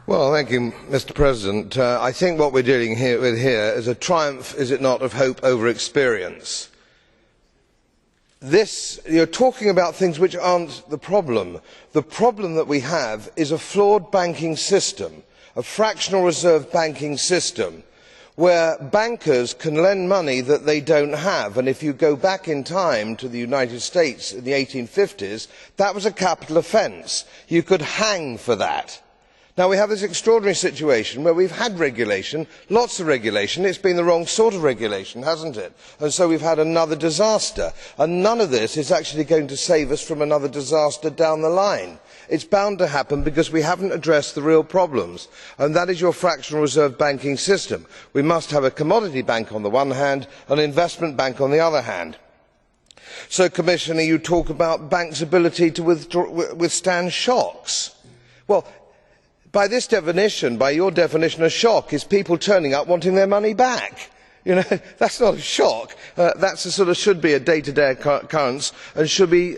Well, thank you, Mr. President. I think what we're dealing with here is a triumph, is it not, of hope over experience. You're talking about things which aren't the problem. The problem that we have is a flawed banking system, a fractional reserve banking system, where bankers can lend money that they don't have. And if you go back in time to the United States in the 1850s, that was a capital offence. You could hang for that. Now we have this extraordinary situation where we've had regulation, lots of regulation. It's been the wrong sort of regulation, hasn't it? And so we've had another disaster. And none of this is actually going to save us from another disaster down the line. It's bound to happen because we haven't addressed the real problems, and that is your fractional reserve banking system. We must have a commodity bank on the one hand, an investment bank on the other hand. So, Commissioner, you talk about banks' ability to withstand shocks. Well, by this definition, by your definition, a shock is people turning up wanting their money back. You know, that's not a shock. That's a sort of should be a day-to-day occurrence and should be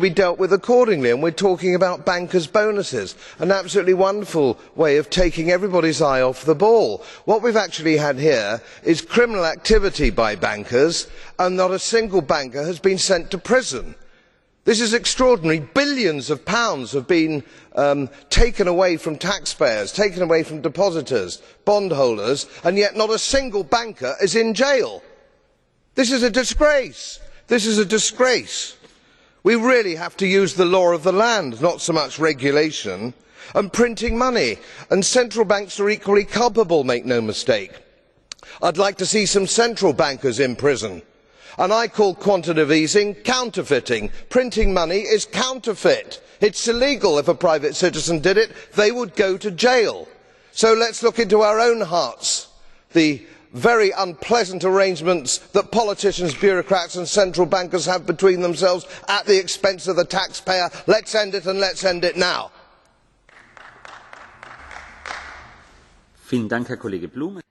dealt with accordingly. And we're talking about bankers' bonuses, an absolutely wonderful way of taking everybody's eye off the ball. What we've actually had here is criminal activity by bankers, and not a single banker has been sent to prison. This is extraordinary. Billions of pounds have been taken away from taxpayers, taken away from depositors, bondholders, and yet not a single banker is in jail. This is a disgrace. This is a disgrace. We really have to use the law of the land, not so much regulation, and printing money. And central banks are equally culpable, make no mistake. I'd like to see some central bankers in prison. And I call quantitative easing counterfeiting. Printing money is counterfeit. It's illegal. If a private citizen did it, they would go to jail. So let's look into our own hearts. The very unpleasant arrangements that politicians, bureaucrats and central bankers have between themselves at the expense of the taxpayer. Let's end it, and let's end it now. Vielen Dank, Herr Kollege Bloom.